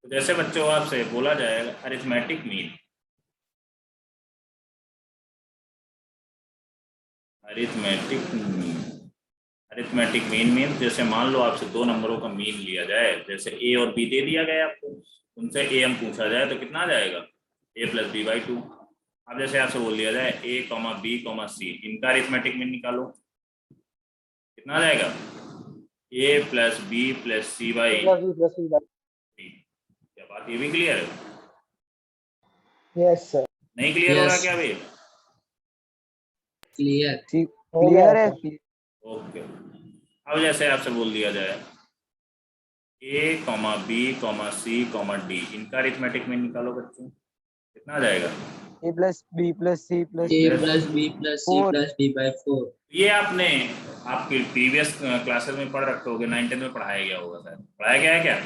तो जैसे बच्चों आपसे बोला जाएगा arithmetic mean, arithmetic mean, arithmetic mean mean जैसे मान लो आपसे दो नंबरों का मीन लिया जाए, जैसे ए और बी दे दिया गया आपको, उनसे ए एम पूछा जाए तो कितना आ जाएगा, A plus B by two. अब जैसे आपसे बोल दिया जाए A comma B comma C, इनका अरिथमेटिक मीन निकालो, कितना आ जाएगा, A plus B plus C by D. क्या बात ये भी क्लियर है? Yes sir. नहीं क्लियर हो रहा यस क्या भाई? क्लियर। ठीक क्लियर है। ओके। अब जैसे आपसे बोल दिया जाए A comma B comma C comma D, इनका अरिथमेटिक मीन निकालो बच्चों, कितना आ जाएगा, A plus B plus C plus A plus B plus C plus D by 4। ये आपने आपके प्रीवियस क्लासेस में पढ़ रखे होगे, 9th में पढ़ाया गया होगा, सर पढ़ाया गया है क्या?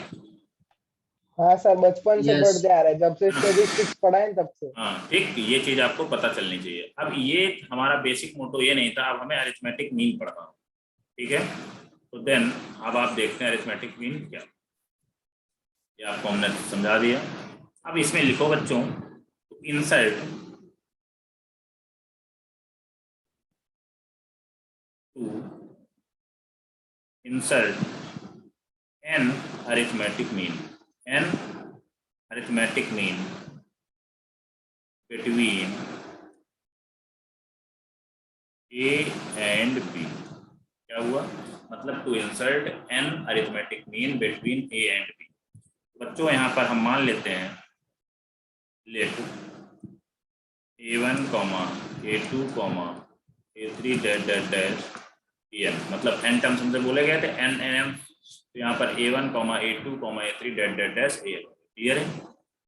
हाँ सर, बचपन से Yes. बढ़ते आ रहा है, जब से स्टैटिस्टिक्स पढ़ाए तब से। हाँ ठीक, ये चीज आपको पता चलनी चाहिए। अब ये हमारा बेसिक मोटो ये नहीं था, अब हमें अरिथमेटिक मीन पढ़ना हो, ठीक है? तो देन अब आप देखते हैं अरिथमेटिक मीन क्या, ये आपको हमने समझा दिया। अब इसमें लिखो बच्चों, तो insert n arithmetic mean, n arithmetic mean between a and b। क्या हुआ मतलब, to insert n arithmetic mean between a and b। बच्चों यहाँ पर हम मान लेते हैं let a1 a2 a3 dash dash dash n, मतलब n टर्म्स हमसे बोले गए थे n n m, तो यहाँ पर a1 a2 a3 dash dash dash an। Clear है?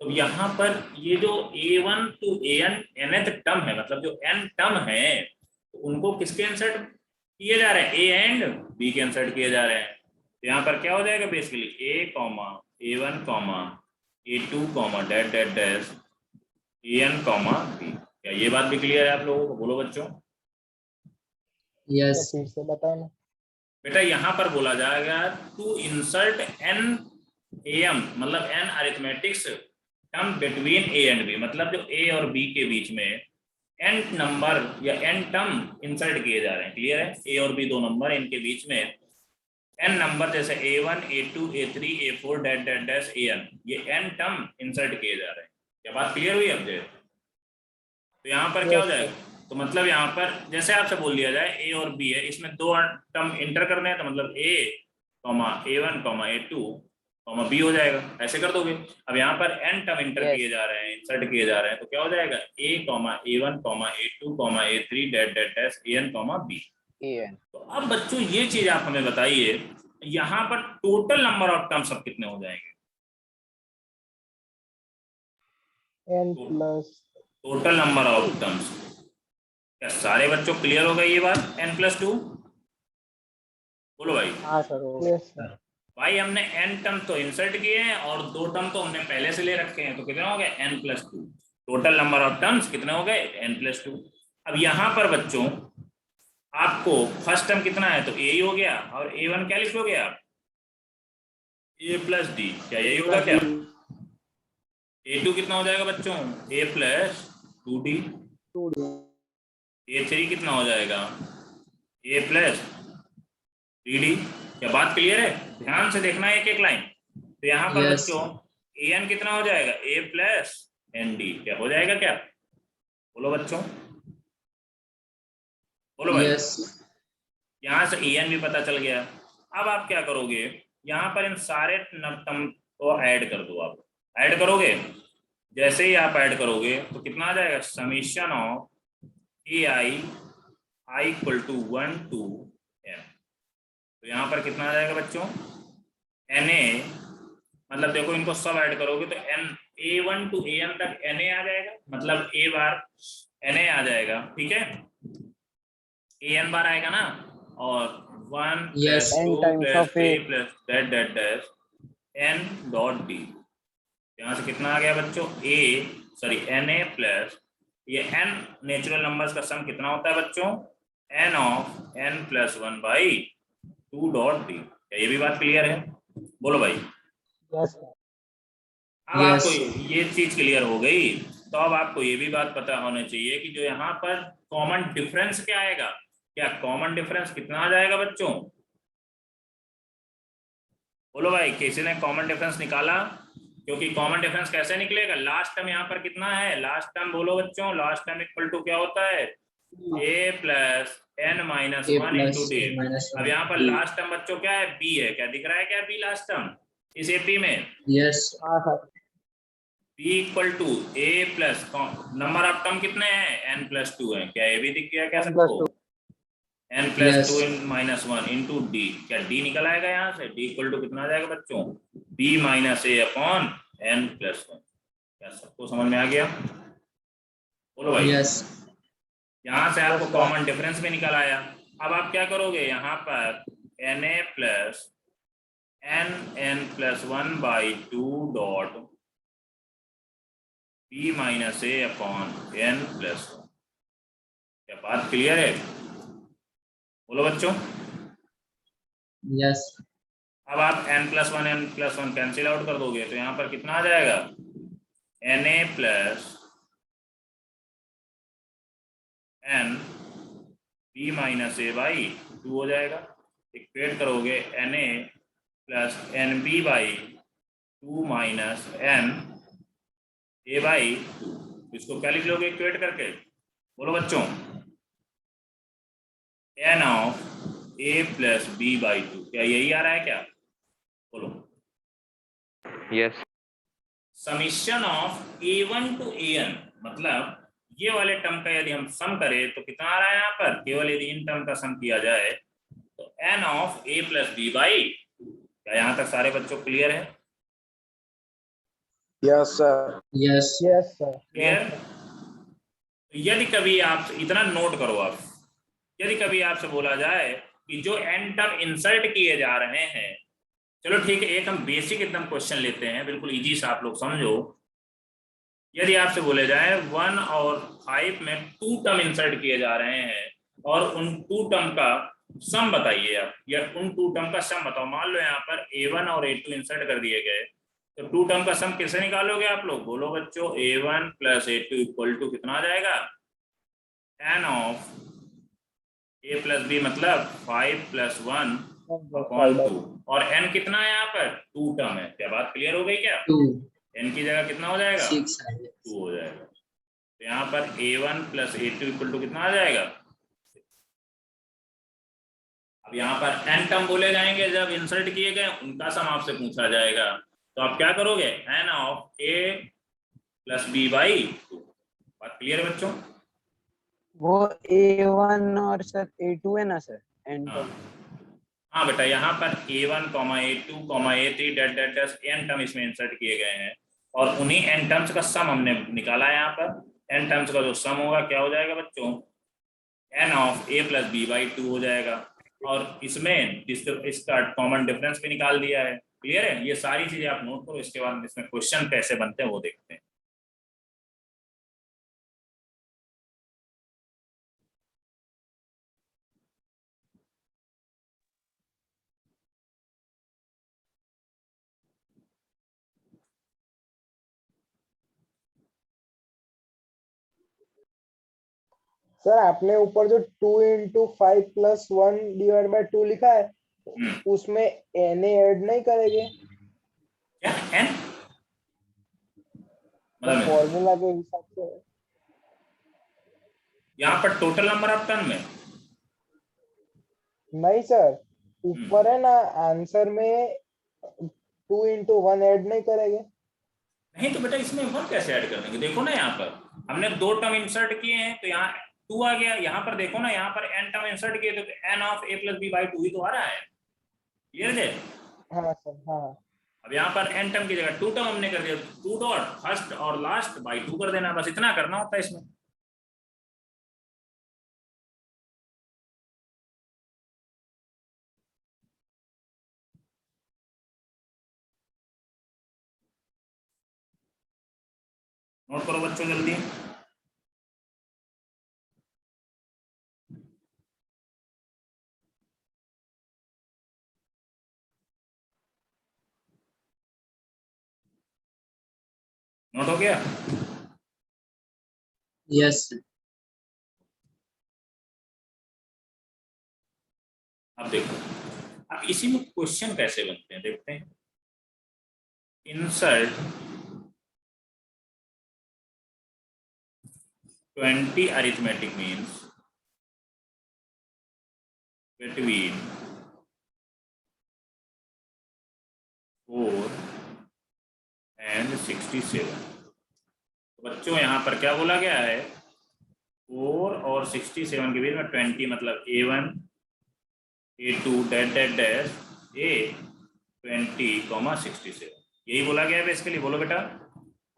तो यहाँ पर ये जो a1 to an nth term है, मतलब जो n टर्म है, तो उनको किसके इंसर्ट किए जा रहे हैं, a एंड b के इंसर्ट किए जा रहे हैं। तो यहाँ पर क्या हो जाएगा basically a1 a2 dash dash dash an b। क्या ये बात भी क्लियर है आप लोगों को? बोलो बच्चों। यस। फिर से बताना बेटा, यहाँ पर बोला जाएगा टू इंसर्ट n am, मतलब n arithmetics term between a and b, मतलब जो a और b के बीच में n नंबर या n टर्म इंसर्ट किए जा रहे हैं। क्लियर है? a और b दो नंबर, इनके बीच में n नंबर, जैसे a1 a2 a3 a4 dash dash dash an, ये n टर्म इंसर्ट किए जा रहे हैं। क्या बात क्लियर हुई अब? तो यहाँ पर क्या हो जाएगा, तो मतलब यहाँ पर जैसे आपसे बोल दिया जाए ए और बी है, इसमें दो टर्म इंटर करने हैं, तो मतलब a1 a2 b हो जाएगा, ऐसे कर दोगे। अब यहाँ पर n टर्म इंटर किए जा रहे हैं, इंसर्ट किए जा रहे हैं, तो क्या हो जाएगा a1 a2 a3 dash dash dash an b। तो अब बच्चों ये चीज आप हमें बताइए, यहाँ पर टोटल नंबर ऑफ टर्म्स अब कितने हो जाएंगे? n plus total number of terms, क्या सारे बच्चों क्लियर हो गई ये बात? n+2 बोलो भाई। हाँ सर। भाई हमने n टर्म तो इंसर्ट किए हैं और दो टर्म तो हमने पहले से ले रखे हैं, तो कितने हो गए, n+2। Total number of terms कितने हो गए, n+2। अब यहाँ पर बच्चों आपको फर्स्ट टर्म कितना है, तो a ही हो गया, और a1 क्या लिख लोगे आप, a प्लस डी। क्या यही होगा क्या? a2 कितना हो जाएगा बच्चों, a प्लस 2d। a3 कितना हो जाएगा, a प्लस 3d। क्या बात क्लियर है? ध्यान से देखना है एक एक लाइन। तो यहाँ पर बच्चों an कितना हो जाएगा, a प्लस nd। क्या हो जाएगा क्या? बोलो बच्चों, बोलो भाई। यहाँ से an भी पता चल गया। अब आप क्या करोगे, यहाँ पर इन सारे टर्म को ऐड कर दो। आप ऐड करोगे, जैसे ही आप ऐड करोगे तो कितना आ जाएगा, summation of ai equal to 1 to n। तो यहाँ पर कितना आ जाएगा बच्चों, na, मतलब देखो इनको सब ऐड करोगे तो n a1 to an तक na आ जाएगा, मतलब a बार na आ जाएगा, ठीक है? an बार आएगा ना, और 1 plus 2 plus 3 plus that dash n dot d। यहाँ से कितना आ गया बच्चों, na प्लस ये n नेचुरल नंबर्स का सम कितना होता है बच्चों, n of n+1 by 2 dot d। क्या ये भी बात क्लियर है? बोलो भाई। अब आपको Yes. ये चीज क्लियर हो गई, तो अब आपको ये भी बात पता होना चाहिए कि जो यहाँ पर कॉमन डिफरेंस क्या आएगा, क्या कॉमन डिफरेंस कितना आ जाएगा बच्चों? बोलो भाई, किसी ने कॉमन डिफरेंस निकाला? क्योंकि कॉमन डिफरेंस कैसे निकलेगा, लास्ट टर्म यहाँ पर कितना है, लास्ट टर्म बोलो बच्चों, लास्ट टर्म इक्वल टू क्या होता है, a plus n minus A one plus into d. A minus अब 1 यहाँ पर B. लास्ट टर्म बच्चों क्या है, b है, क्या दिख रहा है, क्या b लास्ट टर्म इस एपी में? Yes. हाँ सर। b equal to a plus number of term कितने हैं, n प्लस टू है, क्या ये भी दिख गया क्या सबको? 1+2। n plus Yes. Two minus one into d, क्या d निकल आएगा यहाँ से, d इक्वल टू कितना आ जाएगा बच्चों, b माइनस ए अपॉन n प्लस वन। क्या सबको समझ में आ गया? बोलो भाई। Yes. यहाँ से आपको Yes, sir. कॉमन डिफरेंस भी निकल आया। अब आप क्या करोगे, यहाँ पर na plus n plus one by two dot b minus A upon n plus one. क्या बात क्लियर है? बोलो बच्चों। Yes. अब आप n plus one cancel out कर दोगे तो यहाँ पर कितना आ जाएगा, na plus n b minus a by two हो जाएगा। इक्वेट करोगे na plus n b by two minus n a by two, इसको क्या लिख लोगे इक्वेट करके, बोलो बच्चों, n of a plus B by two. क्या यही आ रहा है क्या, बोलो? Yes. Summation of a1 to an, मतलब ये वाले टर्म का यदि हम सम करें तो कितना आ रहा है यहाँ पर, केवल यदि इन टर्म का सम किया जाए तो n of a plus B by two. क्या यहाँ तक सारे बच्चों क्लियर है? Yes sir. Yes. Yes sir. Clear? यदि कभी आप इतना नोट करो, आप यदि कभी आपसे बोला जाए कि जो एन टर्म इंसर्ट किए जा रहे हैं, चलो ठीक है, एक हम बेसिक एकदम क्वेश्चन लेते हैं, बिल्कुल इजी सा, आप लोग समझो। यदि आपसे बोले जाए 1 और 5 में 2 टर्म इंसर्ट किए जा रहे हैं और उन 2 टर्म का सम बताइए आप, या उन 2 टर्म का सम बताओ। मान लो यहाँ पर a1 और a2 इंसर्ट कर दिए गए, तो 2 टर्म का सम कैसे निकालोगे आप लोग, बोलो बच्चों, a1 plus a2 equal to कितना आ जाएगा, tan of a plus b, मतलब 5 प्लस 1 अपॉन 2, और n कितना है यहाँ पर, 2 टर्म है। क्या बात क्लियर हो गई क्या? 2. n की जगह कितना हो जाएगा, 6. 2 हो जाएगा। तो यहाँ पर a1 plus a2 equal to कितना आ जाएगा। अब यहाँ पर n टर्म बोले जाएंगे, जब इंसर्ट किए गए उनका सम आपसे पूछा जाएगा, तो आप क्या करोगे, n of a plus B by two. बात क्लियर है बच्चों? वो A1 और सर A2 है ना सर, एंड हाँ हाँ बेटा, यहाँ पर a1, a2, a3 that that dash n term इसमें इंसर्ट किए गए हैं, और उन्हीं n टर्म्स का सम हमने निकाला है। यहाँ पर n टर्म्स का जो सम होगा क्या हो जाएगा बच्चों, n of a plus B by two हो जाएगा, और इसमें इसका कॉमन डिफरेंस भी निकाल दिया है। क्लियर है? ये सारी चीजें आप नोट करो, इसके बाद इसमें क्वेश्चन कैसे बनते हैं वो देखते हैं। सर आपने ऊपर जो 2 × 5 प्लस 1 डिवाइड बाय 2 लिखा है, उसमें na ऐड नहीं करेंगे क्या n, मतलब फॉर्मूला के हिसाब से? यहाँ पर टोटल नंबर ऑफ टर्म में नहीं सर, ऊपर है ना आंसर में 2 × 1 ऐड नहीं करेंगे? नहीं, तो बेटा इसमें 1 कैसे ऐड कर देंगे, देखो ना यहाँ पर हमने 2 टर्म इंसर्ट किए हैं तो यहाँ 2 आ गया। यहाँ पर देखो ना, यहाँ पर n टर्म इंसर्ट किए तो n of a plus B by two ही तो आ रहा है। क्लियर है? हाँ सर। हाँ अब यहाँ पर n टर्म की जगह 2 टर्म हमने कर दिया, 2 डॉट फर्स्ट और लास्ट बाई 2 कर देना, बस इतना करना होता है इसमें। नोट करो बच्चों जल्दी। नोट हो गया? Yes, sir. अब देखो, अब इसी में क्वेश्चन कैसे बनते हैं देखते हैं। Insert 20 arithmetic means between 4 and 67। तो बच्चों यहाँ पर क्या बोला गया है, 4 और 67 के बीच में 20 मतलब A1 A2 dash dash dash A20, 67 यही बोला गया है बेसिकली। बोलो बेटा,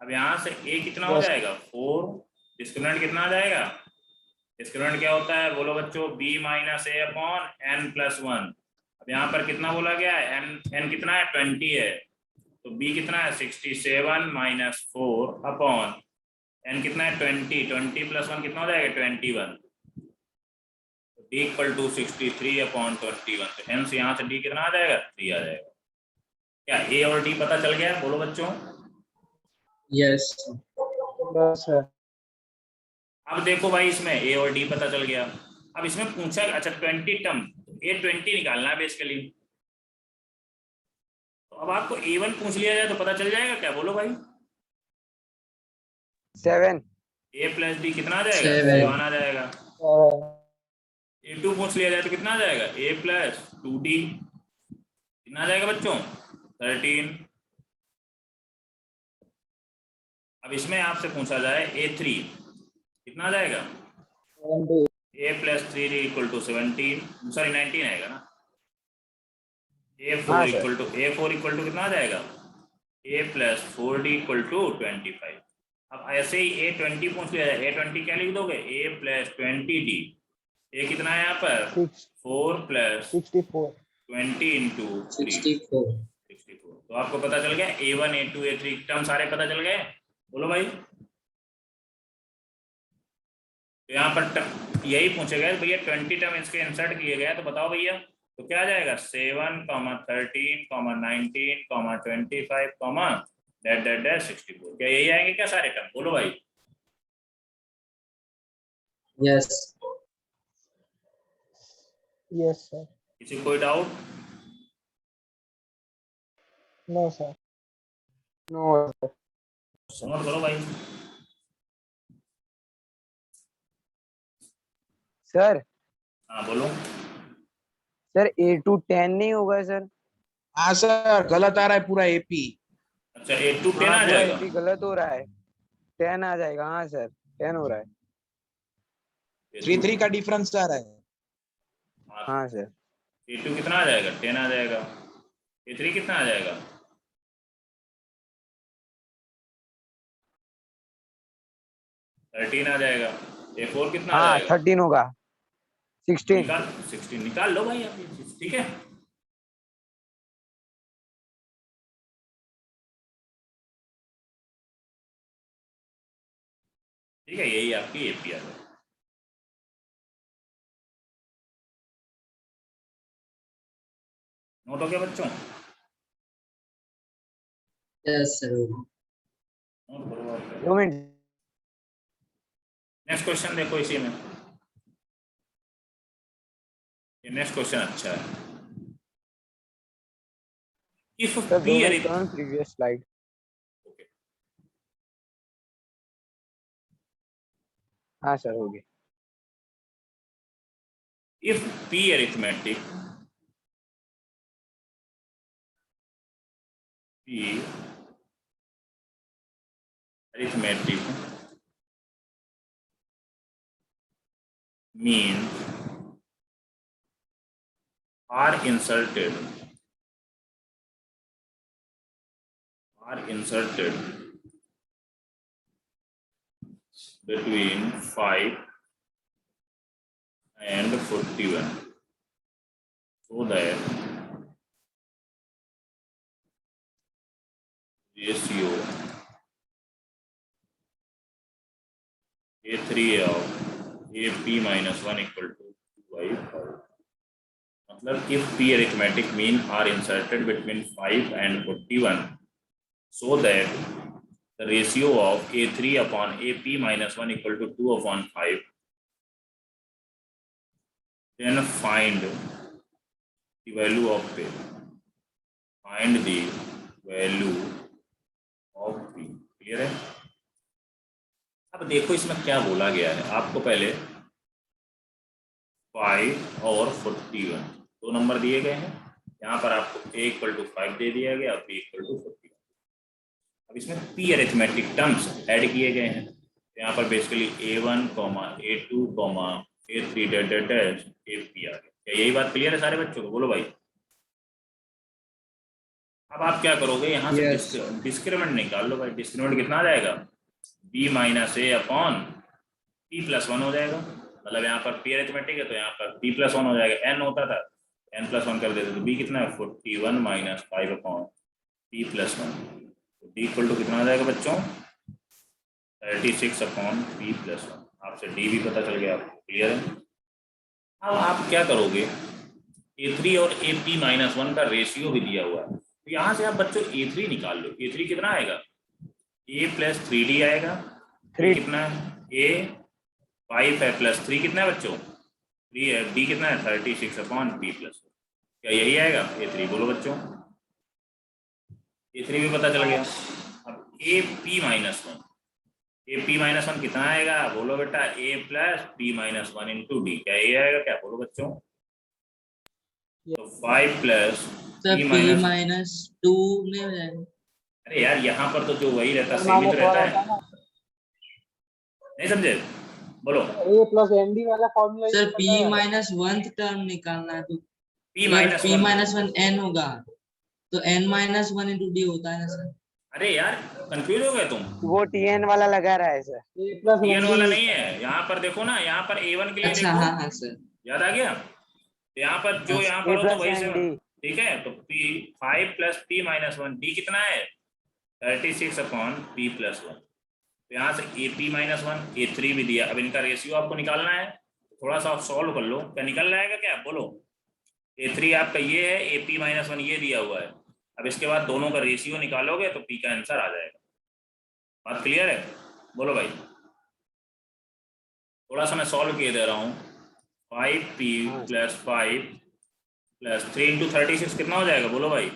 अब यहाँ से A कितना हो Yes. जाएगा 4, डिस्क्रिमिनेंट कितना आ जाएगा, डिस्क्रिमिनेंट क्या होता है बोलो बच्चों, B minus A upon N plus 1। अब यहाँ पर कितना बोला गया है, N कितना है 20 है, तो B कितना है 67 माइनस 4 अपॉन N कितना है 20 प्लस 1 कितना हो जाएगा 21, तो D इक्वल टू 63 अपॉन 21। तो हेंस यहाँ से D कितना आ जाएगा 3 आ जाएगा। क्या A और D पता चल गया बोलो बच्चों? Yes, sir. Yes, sir. अब देखो भाई, इसमें A और D पता चल गया। अब इसमें पूछा अच्छा 20 टर्म, A20 निकालना है बेसिकली। तो अब आपको A1 पूछ लिया जाए तो पता चल जाएगा क्या, बोलो भाई? 7। A प्लस D कितना आ जाएगा 7 7 आ जाएगा। A2 पूछ लिया जाए तो कितना आ जाएगा A प्लस 2D कितना आ जाएगा बच्चों 13। अब इसमें आपसे पूछा जाए A3 कितना आ जाएगा, A plus 3D equal to 17, sorry 19 आएगा ना। A4 इक्वल टू कितना आ जाएगा A plus 4D equal to 25। अब ऐसे ही A20 पूछ लिया जाए, A20 क्या लिख दोगे A प्लस 20D, A कितना है यहाँ पर 4 प्लस 64 20 इंटू 64 64। तो आपको पता चल गया A1 A2 A3 टर्म सारे पता चल गए, बोलो भाई। तो यहाँ पर यही पूछे गए भैया 20 टर्म इसके इंसर्ट किए गए, तो बताओ भैया तो क्या आ जाएगा 7, 13, 19, 25, डैट डैट डैट 64। क्या यही आएंगे क्या सारे टर्म, बोलो भाई? Yes. Yes, sir. किसी को कोई doubt? No, sir. No, sir. Note करो भाई। सर हाँ बोलो। सर A2 10 नहीं होगा सर? हाँ सर, गलत आ रहा है पूरा एपी। अच्छा A2 10 हाँ, आ पूरा जाएगा। AP गलत हो रहा है, 10 आ जाएगा। हाँ सर 10 हो रहा है। 3 का डिफरेंस आ रहा है। हाँ सर। A2 कितना आ जाएगा 10 आ जाएगा। A3 कितना आ जाएगा 13 आ जाएगा। A4 कितना आ हाँ जाएगा 13 होगा 16। 16 निकाल लो भाई आप ये चीज, ठीक है। ठीक है, यही आपकी एपी आ जाएगी। नोट हो गया बच्चों? Yes, sir. नोट करो आप। 2 मिनट। नेक्स्ट क्वेश्चन देखो इसी में, ये नेक्स्ट क्वेश्चन अच्छा है। If sir 2 P minute on previous slide. हाँ सर हो गया। if P arithmetic means are inserted between 5 and 41, so that ratio A3 of AP minus 1 equal to 2/5. मतलब if P arithmetic mean are inserted between 5 and 41, so that the ratio of A3 upon AP minus 1 equal to 2 upon 5, then find the value of P. Find the value of P. Clear है? अब देखो इसमें क्या बोला गया है, आपको पहले 5 और 41 दो नंबर दिए गए हैं, यहाँ पर आपको A इक्वल टू 5 दे दिया गया, B इक्वल टू 41। अब इसमें P अरिथमेटिक टर्म्स ऐड किए गए हैं, तो यहाँ पर basically A1, A2, A3 dash AP आ गया। क्या यही बात क्लियर है सारे बच्चों को? बोलो भाई। अब आप क्या करोगे, यहाँ से Yes. डिस्क्रिमिनेंट निकाल लो भाई। डिस्क्रिमिनेंट कितना आ जाएगा? B minus A upon P plus 1 हो जाएगा। मतलब यहाँ पर P अरिथमेटिक है तो यहाँ पर P प्लस 1 हो जाएगा। N होता था, N प्लस 1 कर देते तो B कितना है? 41 माइनस 5 अपॉन P प्लस 1। तो D इक्वल टू कितना आ जाएगा बच्चों? 36 अपॉन P प्लस 1। आपसे D भी पता चल गया आपको। क्लियर है? अब आप क्या करोगे, A3 और AP माइनस 1 का रेशियो भी दिया हुआ है, तो यहाँ से आप बच्चों A3 निकाल लो। A3 कितना आएगा? A प्लस 3D आएगा। 3 कितना है? A 5 है प्लस 3 कितना है बच्चों? 3 है। D कितना है? 36 अपॉन P प्लस 1। क्या यही आएगा A3? बोलो बच्चों। A3 भी पता चल गया। अब AP माइनस 1, AP माइनस 1 कितना आएगा? बोलो बेटा। A plus P minus 1 into d. क्या ये आएगा? क्या बोलो बच्चों? तो 5 plus sir P P minus, minus 2 में हो जाएगा। अरे यार यहाँ पर तो जो वही रहता है सेम ही तो रहता है, नहीं समझे? बोलो। A प्लस MD वाला formula sir P minus 1 term निकालना है तो P minus P 1, minus 1 N होगा, तो N माइनस 1 इंटू D होता है ना सर। अरे यार कंफ्यूज हो गए तुम। वो TN वाला लगा रहा है सर। A प्लस TN वाला MD नहीं है, यहाँ पर देखो ना, यहाँ पर A1 के लिए अच्छा देखो, हाँ सर। याद आ गया? तो यहाँ पर जो हाँ, यहाँ A पर हो तो प्लस वही से, एन डी। ठीक है? तो P 5 plus P minus 1, D कितना है? 36 अपॉन P प्लस 1। तो यहाँ से AP माइनस 1, A3 भी दिया। अब इनका रेशियो आपको निकालना है, थोड़ा सा आप सॉल्व कर लो। क्या निकल जाएगा? क्या बोलो। A3 आपका ये है, AP माइनस 1 ये दिया हुआ है। अब इसके बाद दोनों का रेशियो निकालोगे तो P का आंसर आ जाएगा। बात क्लियर है? बोलो भाई। थोड़ा सा मैं सॉल्व किए दे रहा हूँ। 5P प्लस 5 प्लस 3 इंटू 36 कितना हो जाएगा? बोलो भाई।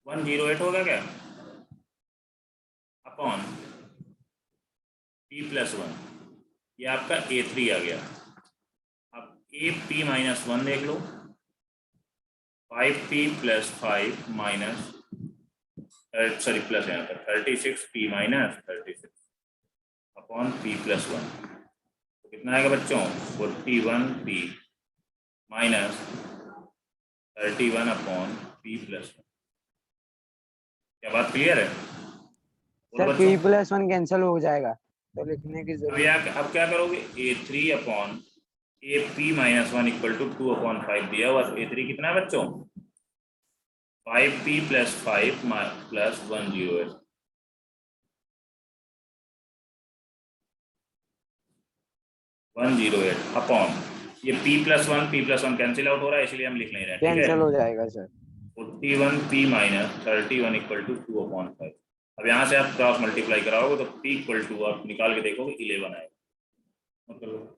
108 होगा क्या? अपॉन P प्लस 1, ये आपका A3 आ गया। अब AP माइनस 1 देख लो। 5P plus 5 minus, sorry plus यहाँ पर 36P minus 36 upon P plus 1, तो कितना आएगा बच्चों? 41P minus 31 upon P plus 1। क्या बात क्लियर है? बोलो सर बच्चों। P प्लस 1 कैंसिल हो जाएगा तो लिखने की अब जरूरत। अब क्या करोगे? A3 upon AP minus 1 equal to 2 upon 5 दिया हुआ, तो A3 कितना है बच्चों? 5P plus 5 plus 108। 108 अपॉन ये P प्लस 1 कैंसिल आउट हो रहा है, इसलिए हम लिख नहीं रहे हैं, ठीक है? कैंसिल हो जाएगा sir. 41P minus 31 equal to 2 upon 5। अब यहाँ से आप क्रॉस मल्टीप्लाई कराओगे तो P इक्वल टू आप निकाल के देखोगे 11 आएगा। मतलब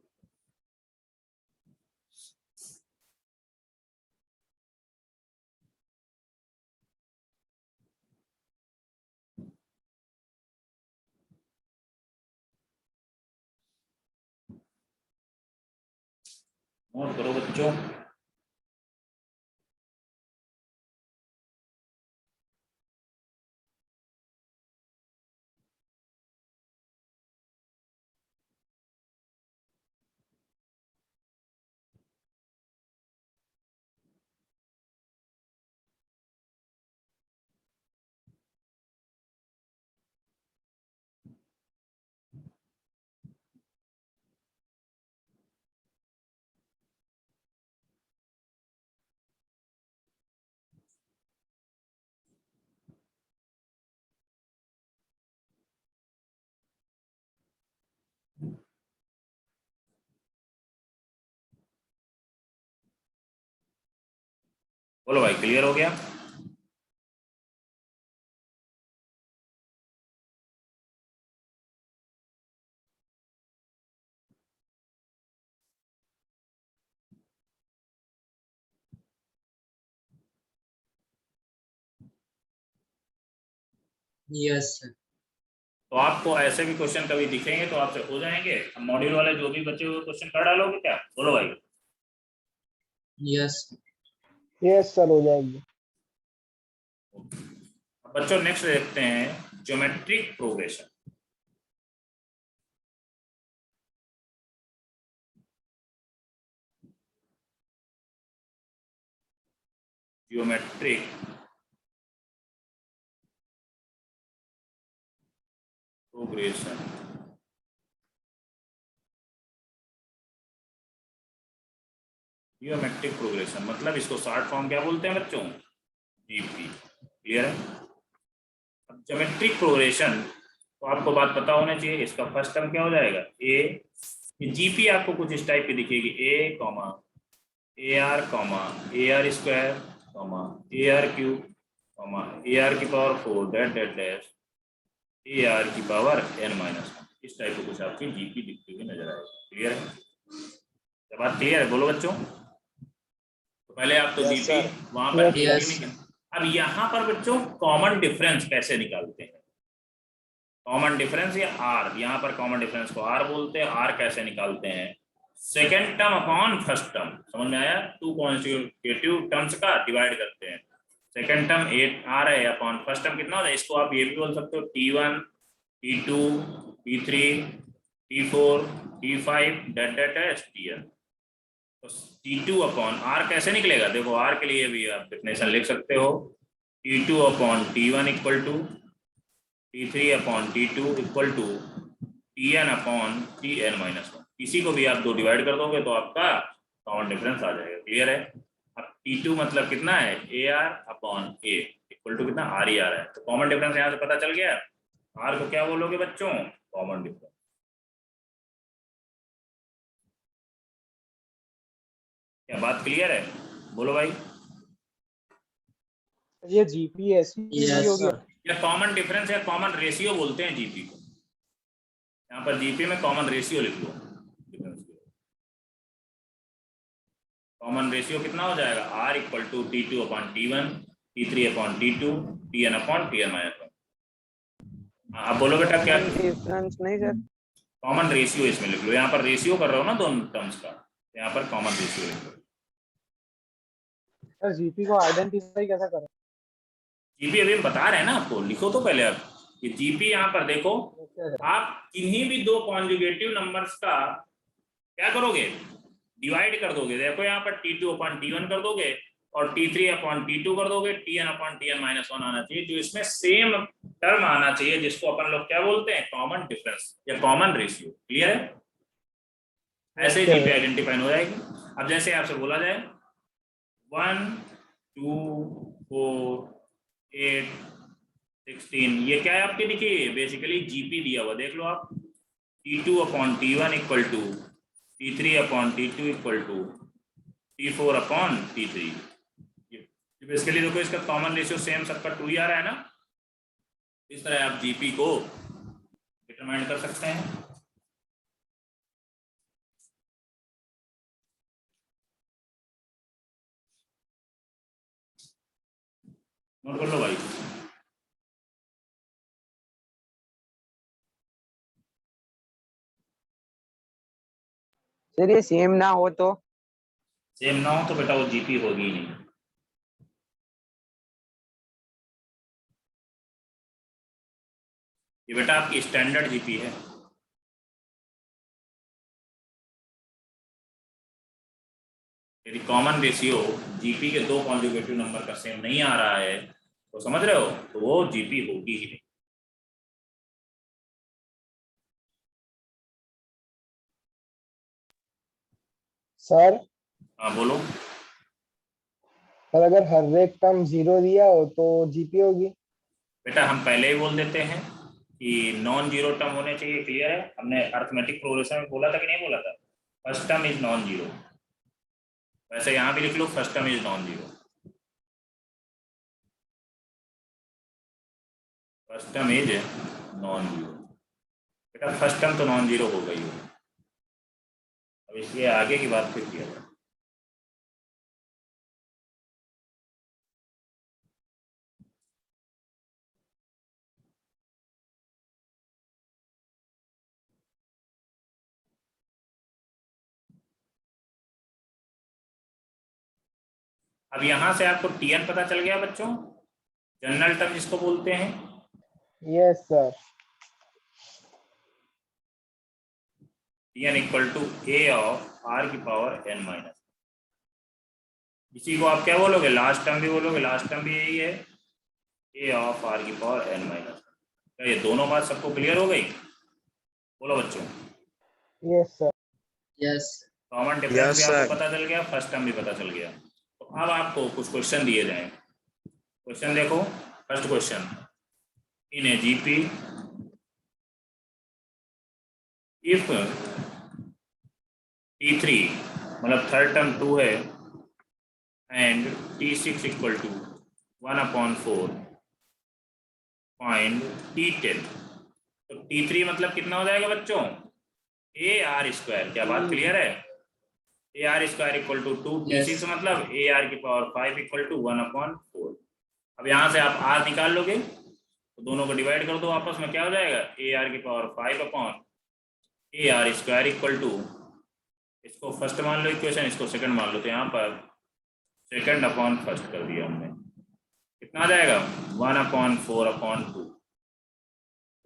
नोट करो बच्चों। बोलो भाई, क्लियर हो गया? Yes sir. तो आपको ऐसे भी क्वेश्चन कभी दिखेंगे तो आपसे हो जाएंगे। अब मॉड्यूल वाले जो भी बचे हुए क्वेश्चन कर डालोगे क्या? बोलो भाई। यस यस सर, हो जाएगी। बच्चों नेक्स्ट देखते हैं geometric progression. Geometric progression. Geometric progression मतलब इसको शॉर्ट फॉर्म क्या बोलते हैं बच्चों? जीपी। क्लियर है? अब ज्योमेट्रिक प्रोग्रेशन तो आपको बात पता होना चाहिए। इसका फर्स्ट टर्म क्या हो जाएगा? ए। जीपी आपको कुछ इस टाइप की दिखेगी, A comma A R comma A R square comma A R क्यूब कॉमा ए आर की power 4 that that dash A are की पावर n-1। इस टाइप को कुछ आपकी जीपी दिखती हुई नजर आएगी। क्लियर है? जब बात क्लियर है बोलो बच्चों। तो पहले आप तो Yes, जीपी sir. वहां पर Yes, जीपी sir. में। अब यहाँ पर बच्चों कॉमन डिफरेंस कैसे निकालते हैं? कॉमन डिफरेंस या आर, यहाँ पर कॉमन डिफरेंस को आर बोलते हैं। आर कैसे निकालते हैं? Second term upon first term. समझ में आया? टू कॉन्स्टिट्यूटिव टर्म्स का डिवाइड करते हैं। सेकेंड टर्म 8 आ रहा है अपॉन फर्स्ट टर्म कितना होता है? इसको आप ये भी बोल सकते हो T1 T2 T3 T4 T5 that that dash Tn। तो T2 अपॉन आर कैसे निकलेगा? देखो आर के लिए भी आप डेफिनेशन लिख सकते हो। T2 upon T1 equal to T3 upon T2 equal to Tn upon Tn-1। इसी को भी आप दो डिवाइड कर दोगे तो आपका कॉमन डिफरेंस आ जाएगा। क्लियर है? अब T2 मतलब कितना है? A r upon a equal to कितना? आर ही आ रहा है। तो कॉमन डिफरेंस यहाँ से पता चल गया। आर को क्या बोलोगे बच्चों? Common difference. क्या बात क्लियर है? बोलो भाई। ये जीपीएस यस हो गया। सर। या कॉमन डिफरेंस या कॉमन रेशियो बोलते हैं जीपी को। यहाँ पर जीपी में कॉमन रेशियो लिख लो। कॉमन रेशियो कितना हो जाएगा? R equal to T2 upon T1 T3 upon T2 Tn upon Tn-1। आप बोलो बेटा क्या? डिफरेंस नहीं सर। कॉमन रेशियो इसमें लिख लो। यहाँ पर रेशियो कर रहा हो ना दोनों टर्म्स का, यहाँ पर कॉमन रेशियो लिख लो। सर जीपी को आइडेंटिफाई कैसे करें? जीपी अभी हम बता रहे हैं ना आपको। लिखो तो पहले आप कि जीपी यहाँ पर देखो। आप किन्हीं भी दो कॉन्जुगेटिव नंबर्स का क्या करोगे? डिवाइड कर दोगे। देखो यहाँ पर T2 अपॉन T1 कर दोगे और T3 अपॉन T2 कर दोगे। Tn अपॉन Tn-1 आना चाहिए, जो इसमें सेम टर्म आना चाहिए, जिसको अपन लोग क्या बोलते हैं? कॉमन डिफरेंस या कॉमन रेशियो। क्लियर है? ऐसे ही जीपी आइडेंटिफाई हो जाएगी। अब जैसे आपसे बोला जाए 1 2 4 8 16, ये क्या है आपके? देखिए बेसिकली जीपी दिया हुआ देख लो आप। T2 upon T1 equal to T3 upon T2 equal to T4 upon T3। Basically देखो इसका कॉमन रेशियो सेम सबका 2 ही आ रहा है ना। इस तरह आप जीपी को डिटरमाइन कर सकते हैं। नोट कर लो भाई। सर ये सेम ना हो तो? सेम ना हो तो बेटा वो जीपी होगी ही नहीं। ये बेटा आपकी स्टैंडर्ड जीपी है। यदि कॉमन रेशियो जीपी के दो कॉन्जुगेटिव नंबर का सेम नहीं आ रहा है तो समझ रहे हो, तो वो जीपी होगी ही नहीं। सर हाँ बोलो। सर अगर हर एक टर्म 0 दिया हो तो जीपी होगी? बेटा हम पहले ही बोल देते हैं कि नॉन जीरो टर्म होने चाहिए। क्लियर है? हमने अरिथमेटिक प्रोग्रेशन में बोला था कि नहीं बोला था? First term is non zero. वैसे यहाँ भी लिख लो first term is non zero. First term is non zero. बेटा फर्स्ट टर्म तो नॉन जीरो हो गई हो। अब इसलिए आगे की बात फिर किया जाए। अब यहाँ से आपको Tn पता चल गया बच्चों, जनरल टर्म जिसको बोलते हैं। Yes sir. Tn equal to a of r की पावर n माइनस, इसी को आप क्या बोलोगे, लास्ट टर्म भी बोलोगे, लास्ट टर्म भी यही है, ए ऑफ आर की पावर n माइनस। क्या ये दोनों बात सबको क्लियर हो गई? बोलो बच्चों। Yes sir. Yes common difference भी Yes, आपको sir. पता चल गया, फर्स्ट टर्म भी पता चल गया। तो अब आपको कुछ क्वेश्चन दिए जाएं। क्वेश्चन देखो, first question, in A GP if T3 मतलब थर्ड टर्म 2 है and T6 equal to 1/4 find T10। तो T3 मतलब कितना हो जाएगा बच्चों, ए आर स्क्वायर। क्या बात क्लियर है? A are square equal to 2, T6 मतलब ए आर की पावर 5 इक्वल टू 1/4। अब यहाँ से आप आर निकाल लोगे तो दोनों को डिवाइड कर दो आपस में, क्या हो जाएगा, ए आर की power 5 upon a are square equal to, इसको फर्स्ट मान लो इक्वेशन, इसको सेकंड मान लो, तो यहाँ पर सेकंड अपॉन फर्स्ट कर दिया हमने, कितना आ जाएगा 1/4/2।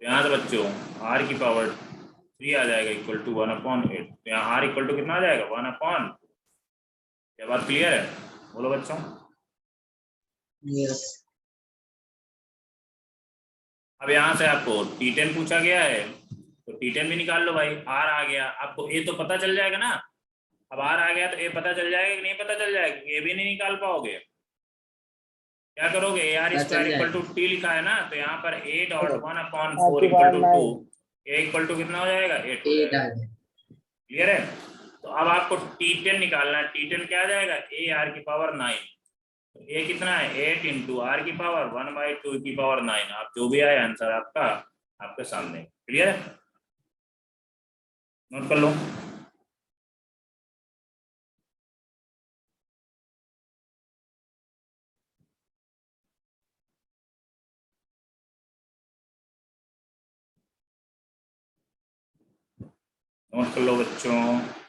तो यहाँ से बच्चों आर की पावर 3 आ जाएगा इक्वल टू 1/8। तो यहाँ आर इक्वल टू कितना आ जाएगा 1/, क्या बात क्लियर है? बोलो बच्चों। यस अब यहाँ से आपको T10 पूछा गया है तो T10 भी निकाल लो भाई। आर आ गया, आपको ए तो पता चल जाएगा ना, अब आर आ गया तो ए पता चल जाएगा कि नहीं पता चल जाएगा? ए भी नहीं निकाल पाओगे, क्या करोगे, a are square equal to t लिखा है ना, तो यहाँ पर a dot 1/4 equal to 2, a equal to कितना हो जाएगा 8 हो जाएगा। क्लियर है? तो अब आपको T10 निकालना है। T10 क्या आ जाएगा, ए आर की पावर 9। तो ए कितना है 8 इंटू आर की पावर 1/2 की पावर 9। आप जो भी आए आंसर आपका आपके सामने। क्लियर है? नोट कर लो। नोट कर लो बच्चों।